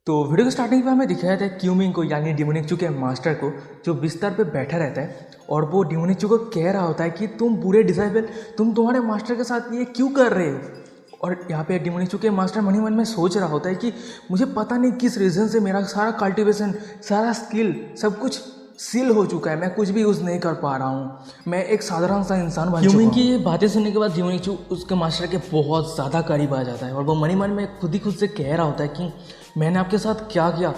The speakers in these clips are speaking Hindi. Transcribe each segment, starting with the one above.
तो वीडियो के स्टार्टिंग पे हमें दिखाया था क्यूमिंग को यानी डिमोनिकचू के मास्टर को, जो बिस्तर पे बैठा रहता है और वो डिमोनिकचू को कह रहा होता है कि तुम बुरे डिसाइबल, तुम तुम्हारे मास्टर के साथ ये क्यों कर रहे हो। और यहाँ पे डिमोनिकचू के मास्टर मन ही मन में सोच रहा होता है कि मुझे पता नहीं किस रीज़न से मेरा सारा कल्टिवेशन, सारा स्किल, सब कुछ सील हो चुका है, मैं कुछ भी यूज़ नहीं कर पा रहा हूँ, मैं एक साधारण सा इंसान बन चुका हूँ। की ये बातें सुनने के बाद डिमोनिकचू उसके मास्टर के बहुत ज़्यादा करीब आ जाता है और वो मन ही मन में खुद ही खुद से कह रहा होता है कि मैंने आपके साथ क्या किया,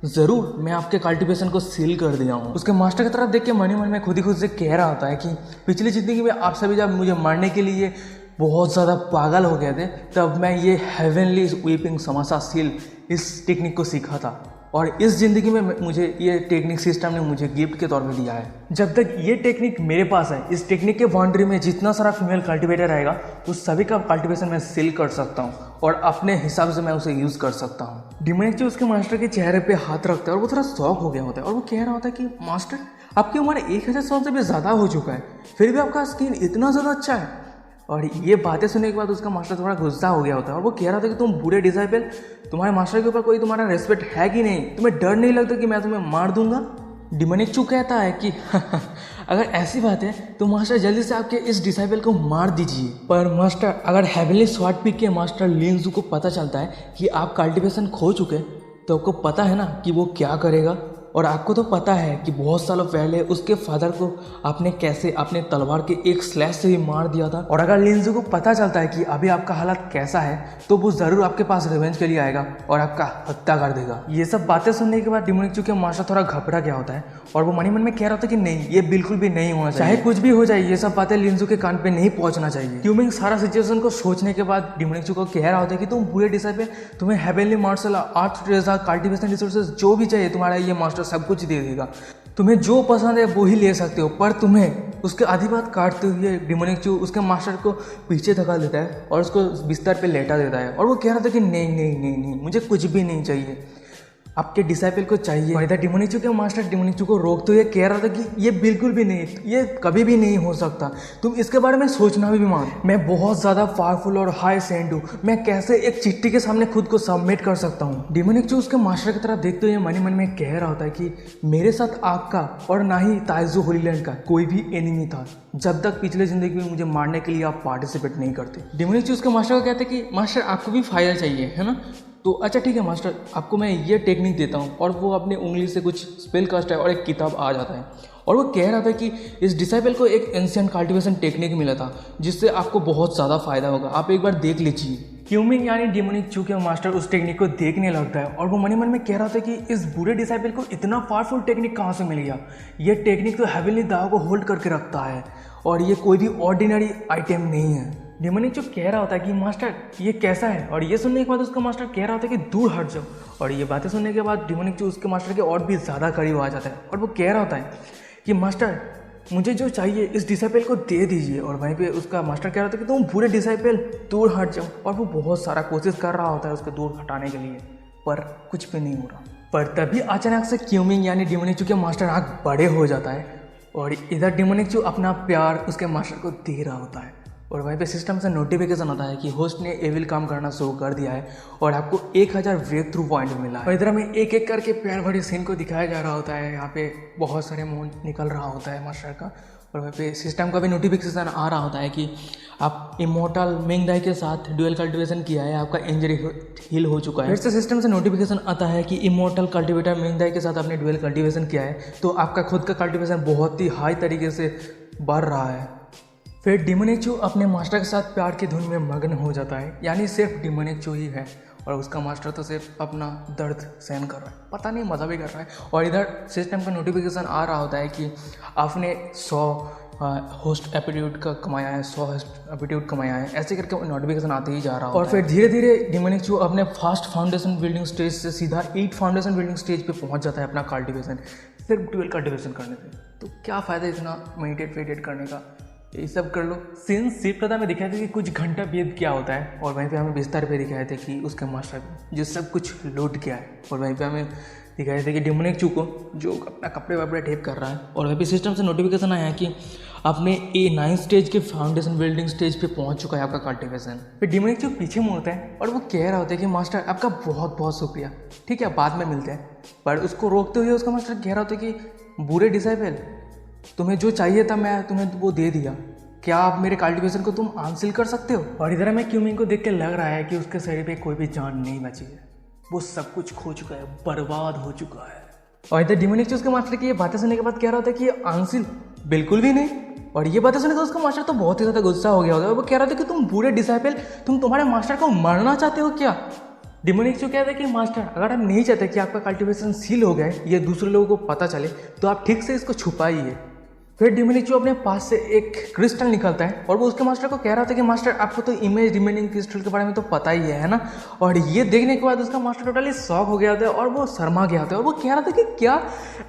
ज़रूर मैं आपके कल्टिवेशन को सील कर दिया हूँ। उसके मास्टर की तरफ देख के मन ही मन में खुद ही खुद से कह रहा होता है कि पिछली ज़िंदगी में आप सभी जब मुझे मारने के लिए बहुत ज़्यादा पागल हो गए थे, तब मैं ये हेवनली वीपिंग समासा सील इस टेक्निक को सीखा था और इस ज़िंदगी में मुझे ये टेक्निक सिस्टम ने मुझे गिफ्ट के तौर पे दिया है। जब तक ये टेक्निक मेरे पास है, इस टेक्निक के बाउंड्री में जितना सारा फीमेल कल्टिवेटर रहेगा उस सभी का कल्टिवेशन मैं सील कर सकता हूँ और अपने हिसाब से मैं उसे यूज़ कर सकता हूँ। डिमोनिकचू उसके मास्टर के चेहरे पे हाथ रखता है और वो थोड़ा शॉक हो गया होता है और वो कह रहा होता है कि मास्टर, आपकी उम्र 1000 साल से भी ज़्यादा हो चुका है, फिर भी आपका स्किन इतना ज़्यादा अच्छा है। और ये बातें सुनने के बाद उसका मास्टर थोड़ा गुस्सा हो गया होता है और वो कह रहा था कि तुम बुरे डिसाइपल, तुम्हारे मास्टर के ऊपर कोई तुम्हारा रेस्पेक्ट है कि नहीं, तुम्हें डर नहीं लगता कि मैं तुम्हें मार दूंगा। डिमोनिकचू कहता है कि अगर ऐसी बात है तो मास्टर जल्दी से आपके इस डिसाइपल को मार दीजिए। पर मास्टर, अगर हेवनली स्वॉर्ड पीक के मास्टर लिंजू को पता चलता है कि आप कल्टिवेशन खो चुके, तो आपको पता है ना कि वो क्या करेगा। और आपको तो पता है कि बहुत सालों पहले उसके फादर को आपने कैसे अपने तलवार के एक स्लैश से ही मार दिया था। और अगर लिंजू को पता चलता है कि अभी आपका हालत कैसा है, तो वो ज़रूर आपके पास रिवेंज के लिए आएगा और आपका हत्या कर देगा। ये सब बातें सुनने के बाद डिमोनिकचू के मास्टर थोड़ा घबरा गया होता है और वो मन ही मन में कह रहा होता है कि नहीं, ये बिल्कुल भी नहीं होना चाहिए, चाहे कुछ भी हो जाए, ये सब बातें लिंजू के कान पे नहीं पहुंचना चाहिए। क्यूमिंग सारा सिचुएशन को सोचने के बाद डिमोनिकचू को कह रहा होता है कि तुम बुरे डिसाइपल, तुम्हें heavenly martial art, cultivation resources जो भी चाहिए, तुम्हारा ये मास्टर सब कुछ दे देगा। तुम्हें जो पसंद है वो ही ले सकते हो। पर तुम्हें उसके आधी बात काटते हुए डिमोनिकचू उसके मास्टर को पीछे धका देता है और उसको बिस्तर पे लेटा देता है और वो कह रहा था कि नहीं नहीं नहीं नहीं, मुझे कुछ भी नहीं चाहिए, आपके डिसाइपल को चाहिए। और इधर डिमोनिकचू के मास्टर डिमोनिकचू को रोकते हुए कह रहा था कि ये बिल्कुल भी नहीं, ये कभी भी नहीं हो सकता, तुम इसके बारे में सोचना भी मत। मैं बहुत ज़्यादा पावरफुल और हाई सेंड हूँ, मैं कैसे एक चिट्ठी के सामने खुद को सबमिट कर सकता हूँ। डिमोनिकचू उसके मास्टर की तरफ देखते हुए मन ही मन में कह रहा होता है कि मेरे साथ आपका और ना ही ताइजू होलीलैंड का कोई भी एनिमी था, जब तक पिछले ज़िंदगी में मुझे मारने के लिए आप पार्टिसिपेट नहीं करते। डिमोनिकचू उसके मास्टर को कहते कि मास्टर, आपको भी फायदा चाहिए है ना, तो अच्छा ठीक है मास्टर, आपको मैं ये टेक्निक देता हूँ। और वो अपनी उंगली से कुछ स्पेल कास्ट है और एक किताब आ जाता है और वो कह रहा था कि इस डिसाइपल को एक एंशिएंट कल्टिवेशन टेक्निक मिला था जिससे आपको बहुत ज़्यादा फायदा होगा, आप एक बार देख लीजिए। क्यूमिंग यानी डिमोनिकचू के मास्टर उस टेक्निक को देखने लगता है और वो मन ही मन में कह रहा था कि इस बुरे डिसाइपल को इतना पावरफुल टेक्निक कहाँ से मिल गया, ये टेक्निक तो हेवनली दाव को होल्ड करके रखता है और ये कोई भी ऑर्डिनरी आइटम नहीं है। डिमोनिकचू कह रहा होता है कि मास्टर ये कैसा है, और ये सुनने के बाद उसका मास्टर कह रहा होता है कि दूर हट जाओ। और ये बातें सुनने के बाद डिमोनिकचू उसके मास्टर के और भी ज़्यादा करीब आ जाता है और वो कह रहा होता है कि मास्टर, मुझे जो चाहिए इस डिसाइपल को दे दीजिए। और वहीं पे उसका मास्टर कह रहा था कि तुम पूरे डिसाइपल दूर हट जाओ। और वो बहुत सारा कोशिश कर रहा होता है उसको दूर हटाने के लिए, पर कुछ भी नहीं हो रहा। पर तभी अचानक से क्यूमिंग यानी डिमोनिकचू के मास्टर आँख बड़े हो जाता है और इधर डिमोनिकचू अपना प्यार उसके मास्टर को दे रहा होता है और वहीं पे सिस्टम से नोटिफिकेशन आता है कि होस्ट ने एविल काम करना शुरू कर दिया है और आपको 1000 ब्रेक थ्रू पॉइंट मिला है। और इधर हमें एक एक करके प्यार भरे सीन को दिखाया जा रहा होता है, यहाँ पे बहुत सारे मुंह निकल रहा होता है मास्टर का। और वहीं पे सिस्टम का भी नोटिफिकेशन आ रहा होता है कि आप इमोर्टल मेंगदाई के साथ ड्यूअल कल्टिवेशन किया है, आपका इंजरी हील हो चुका है। फिर से सिस्टम से नोटिफिकेशन आता है कि इमोर्टल कल्टिवेटर मेंगदाई के साथ आपने ड्यूअल कल्टिवेशन किया है, तो आपका खुद का कल्टिवेशन बहुत ही हाई तरीके से बढ़ रहा है। फिर डिमोनिकचू अपने मास्टर के साथ प्यार की धुन में मग्न हो जाता है, यानी सिर्फ डिमोनिकचू ही है और उसका मास्टर तो सिर्फ अपना दर्द सहन कर रहा है, पता नहीं मज़ा भी कर रहा है। और इधर सिस्टम का नोटिफिकेशन आ रहा होता है कि आपने 100 होस्ट एपिट्यूड का कमाया है, 100 होस्ट एपिट्यूड कमाया है, ऐसे करके नोटिफिकेशन आते ही जा रहा है। और फिर धीरे धीरे डिमोनिकचू अपने फर्स्ट फाउंडेशन बिल्डिंग स्टेज से सीधा 8 फाउंडेशन बिल्डिंग स्टेज पे पहुंच जाता है अपना कल्टिवेशन, सिर्फ 12 कल्टिवेशन करने से। तो क्या फ़ायदा इतना मेडिटेट वेडिटेट करने का, ये सब कर लो। सीन सिर्फ पता में दिखाया था कि कुछ घंटा बीत क्या होता है और वहीं पे हमें बिस्तर पे दिखाए थे कि उसके मास्टर जो सब कुछ लूट गया है। और वहीं पे हमें दिखाए थे कि डिमोनिकचू को जो अपना कपड़े वपड़े टेप कर रहा है। और वहीं पे सिस्टम से नोटिफिकेशन आया है कि अपने A9 स्टेज के फाउंडेशन बिल्डिंग स्टेज पे पहुंच चुका है आपका कल्टिवेशन। फिर डिमोनिक चूक पीछे मुड़ता है और वो कह रहा होता है कि मास्टर आपका बहुत बहुत शुक्रिया, ठीक है बाद में मिलते हैं। पर उसको रोकते हुए उसका मास्टर कह रहा होता है कि बुरे डिसाइपल, तुम्हें जो चाहिए था मैं तुम्हें वो दे दिया, क्या आप मेरे कल्टिवेशन को तुम हासिल कर सकते हो? और इधर हमें क्यूमिंग को देख के लग रहा है कि उसके शरीर पे कोई भी जान नहीं बची है, वो सब कुछ खो चुका है, बर्बाद हो चुका है। और इधर डिमोनिक चूक उसके मास्टर की ये बातें सुनने के बाद कह रहा होता है कि आंसिल बिल्कुल भी नहीं। और ये बातें सुनकर उसका मास्टर तो बहुत ही ज़्यादा गुस्सा हो गया होता है। वो कह रहा था कि तुम बुरे डिसाइपल, तुम तुम्हारे मास्टर को मारना चाहते हो क्या? डिमोनिक चूक कहता है कि मास्टर अगर आप नहीं चाहते कि आपका कल्टिवेशन सील हो गया है, ये दूसरे लोगों को पता चले, तो आप ठीक से इसको छुपाइए। फिर डिमोनिक चूक अपने पास से एक क्रिस्टल निकलता है और वो उसके मास्टर को कह रहा था कि मास्टर आपको तो इमेज रिमेनिंग क्रिस्टल के बारे में तो पता ही है ना। और ये देखने के बाद उसका मास्टर टोटली शॉक हो गया था और वो शर्मा गया था और वो कह रहा था कि क्या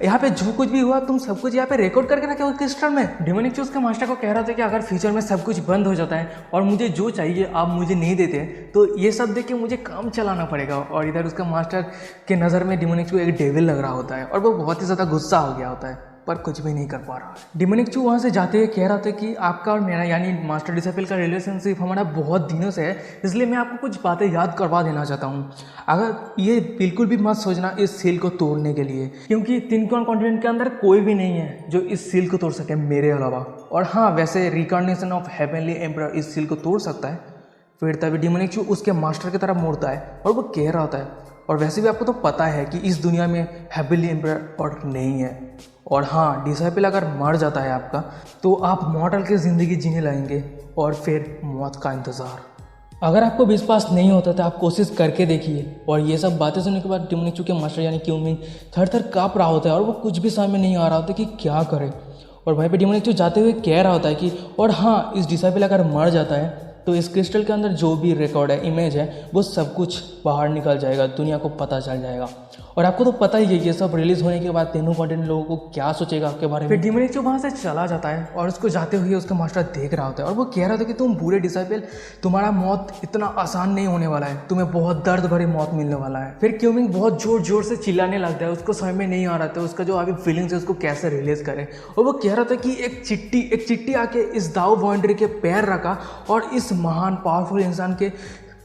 यहाँ पे जो कुछ भी हुआ तुम सब कुछ यहाँ पे रिकॉर्ड करके रखे हो क्रिस्टल में? डिमोनिक चूक उसके मास्टर को कह रहा था कि अगर फ्यूचर में सब कुछ बंद हो जाता है और मुझे जो चाहिए आप मुझे नहीं देते तो ये सब देख के मुझे काम चलाना पड़ेगा। और इधर उसका मास्टर के नज़र में डिमोनिक चूक एक डेविल लग रहा होता है और वो बहुत ही ज़्यादा गुस्सा हो गया होता है, पर कुछ भी नहीं कर पा रहा है। डिमोनिक चूक वहाँ से जाते हुए कह रहा था कि आपका और मेरा यानी मास्टर डिसाइपल का रिलेशनशिप हमारा बहुत दिनों से है, इसलिए मैं आपको कुछ बातें याद करवा देना चाहता हूँ। अगर ये बिल्कुल भी मत सोचना इस सील को तोड़ने के लिए, क्योंकि तिनकोन कॉन्टिनेंट के अंदर कोई भी नहीं है जो इस सील को तोड़ सके मेरे अलावा। और हाँ, वैसे रिकॉर्डिनेशन ऑफ हेवनली एम्परर इस सील को तोड़ सकता है। फिर तभी डिमोनिक चूक उसके मास्टर की तरफ मुड़ता है और वो कह रहा होता है, और वैसे भी आपको तो पता है कि इस दुनिया में हेवनली एम्परर और नहीं है। और हाँ, डिसाइपल अगर मर जाता है आपका तो आप मॉर्टल की ज़िंदगी जीने लगेंगे और फिर मौत का इंतज़ार। अगर आपको विश्वास नहीं होता तो आप कोशिश करके देखिए। और ये सब बातें सुनने के बाद डिमोनिक चूक के मास्टर यानी क्यूमिंग थर थर काँप रहा होता है और वो कुछ भी समझ में नहीं आ रहा होता कि क्या करे। और वहीं पे डिमोनिक चूक जाते हुए कह रहा होता है कि और हाँ, इस डिसाइपल अगर मर जाता है तो इस क्रिस्टल के अंदर जो भी रिकॉर्ड है, इमेज है, वो सब कुछ बाहर निकल जाएगा, दुनिया को पता चल जाएगा। और आपको तो पता ही है ये सब रिलीज होने के बाद तीनों कॉन्टिनेंट लोगों को क्या सोचेगा आपके बारे में। फिर डिमोनिक चूक वहाँ से चला जाता है और उसको जाते हुए उसका मास्टर देख रहा होता है और वो कह रहा था कि तुम बुरे डिसाइपल, तुम्हारा मौत इतना आसान नहीं होने वाला है, तुम्हें बहुत दर्द भरी मौत मिलने वाला है। फिर क्यूमिंग बहुत जोर जोर से चिल्लाने लगता है, उसको समझ में नहीं आ रहा था उसका जो अभी फीलिंग्स है उसको कैसे रिलीज करे। और वो कह रहा था कि एक चिट्टी आके इस दाव बाउंड्री के पैर रखा और इस महान पावरफुल इंसान के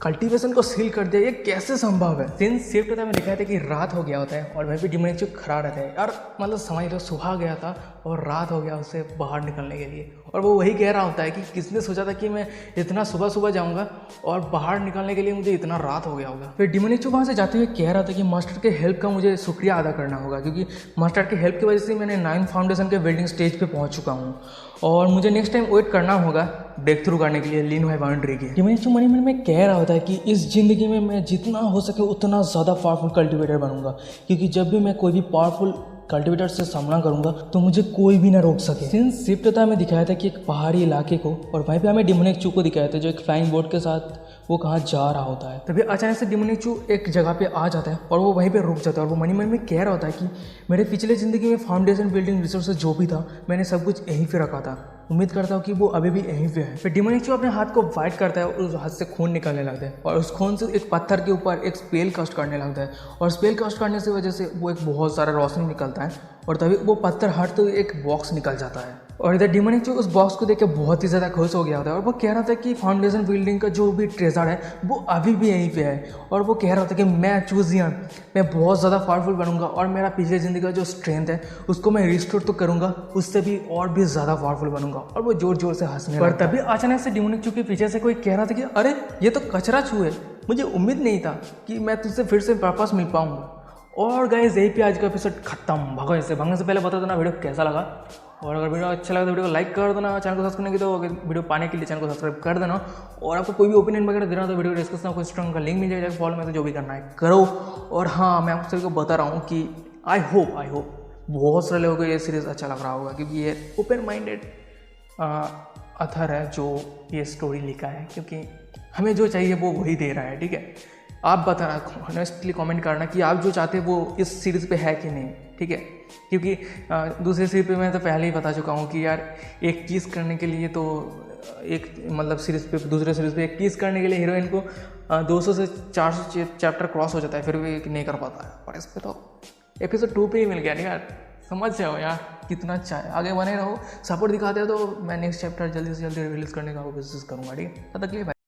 कल्टीवेशन को सील कर दिया, ये कैसे संभव है? सीन शिफ्ट होता है में दिखाया था कि रात हो गया होता है और वहीं पे डिमोनिक चूक खड़ा रहता है। यार मतलब समझ लो, सुबह गया था और रात हो गया उससे बाहर निकलने के लिए। और वो वही कह रहा होता है कि किसने सोचा था कि मैं इतना सुबह सुबह जाऊंगा और बाहर निकलने के लिए मुझे इतना रात हो गया होगा। फिर डिमोनिक चूक वहाँ से जाते हुए कह रहा था कि मास्टर के हेल्प का मुझे शुक्रिया अदा करना होगा, क्योंकि मास्टर के हेल्प की वजह से मैंने 9 फाउंडेशन के बिल्डिंग स्टेज पे पहुँच चुका हूँ और मुझे नेक्स्ट टाइम वेट करना होगा ब्रेक थ्रू करने के लिए लीन हुई बाउंड्री की। डिमोनिक चूक मन में कह रहा होता है कि इस ज़िंदगी में मैं जितना हो सके उतना ज़्यादा पावरफुल कल्टिवेटर बनूंगा, क्योंकि जब भी मैं कोई भी पावरफुल कल्टिवेटर से सामना करूंगा तो मुझे कोई भी ना रोक सके। सीन शिफ्ट होता है हमें दिखाया था कि एक पहाड़ी इलाके को, और वहीं पे हमें डिमोनिक चूक को दिखाया था जो एक फ्लाइंग बोट के साथ वो कहाँ जा रहा होता है। तभी अचानक से डिमोनिक चूक एक जगह पे आ जाता है और वो वहीं पे रुक जाता है और वो मन में कह रहा होता है कि मेरे पिछले ज़िंदगी में फाउंडेशन बिल्डिंग रिसोर्सेज जो भी था मैंने सब कुछ यहीं पे रखा था, उम्मीद करता हूँ कि वो अभी भी यहीं पे है। फिर डिमोनिक चूक अपने हाथ को वाइट करता है और उस हाथ से खून निकलने लगता है और उस खून से एक पत्थर के ऊपर एक स्पेल कास्ट करने लगता है और स्पेल कास्ट करने से वजह से वो एक बहुत सारा रोशनी निकलता है और तभी वो पत्थर हटते हुए एक बॉक्स निकल जाता है। और इधर डिमोनिक चूक उस बॉक्स को देख के बहुत ही ज़्यादा खुश हो गया होता है और वो कह रहा था कि फाउंडेशन बिल्डिंग का जो भी ट्रेजर है वो अभी भी यहीं पे है। और वो कह रहा था कि मैं चूजियन, मैं बहुत ज़्यादा पावरफुल बनूंगा और मेरा पिछले ज़िंदगी का जो स्ट्रेंथ है उसको मैं रिस्टोर तो करूँगा, उससे भी और भी ज़्यादा पावरफुल बनूंगा। और वो जोर जोर से हंसने लगा। तभी अचानक से डिमोनिक चूक के पीछे से कोई कह रहा था कि अरे ये तो कचरा चूहे, मुझे उम्मीद नहीं था कि मैं तुझसे फिर से वापस मिल पाऊंगा। और गाइस यही पे आज का एपिसोड खत्म। भागने से पहले बता देना वीडियो कैसा लगा, और अगर वीडियो अच्छा लगा तो वीडियो को लाइक कर देना, चैनल को सब्सक्राइब नहीं किया तो वीडियो पाने के लिए चैनल को सब्सक्राइब कर देना। और आपको कोई भी ओपिनियन वगैरह देना तो वीडियो डिस्क्रिप्शन में कोई स्ट्रॉन्ग का लिंक मिल जाएगा, फॉलो में तो जो भी करना है करो। और हाँ, मैं आप सभी को बता रहा हूँ कि आई होप बहुत सारे लोगों को ये सीरीज़ अच्छा लग रहा होगा, क्योंकि ये ओपन माइंडेड अथर है जो ये स्टोरी लिखा है, क्योंकि हमें जो चाहिए वो वही दे रहा है। ठीक है, आप बताना ऑनेस्टली कमेंट करना कि आप जो चाहते हैं वो इस सीरीज़ पे है कि नहीं। ठीक है, क्योंकि दूसरी सीरीज पे मैं तो पहले ही बता चुका हूँ कि यार एक चीज़ करने के लिए तो एक मतलब सीरीज़ पे दूसरे सीरीज़ पे एक चीज़ करने के लिए हीरोइन को 200 से 400 चैप्टर क्रॉस हो जाता है, फिर भी नहीं कर पाता है। और इस पर तो एपिसोड 2 पे ही मिल गया नहीं यार। समझ जाओ यार कितना अच्छा है। आगे बने रहो, सपोर्ट दिखाते हो तो मैं नेक्स्ट चैप्टर जल्दी से जल्दी रिलीज़ करने का कोशिश करूँगा। ठीक है, तब तक के लिए bye।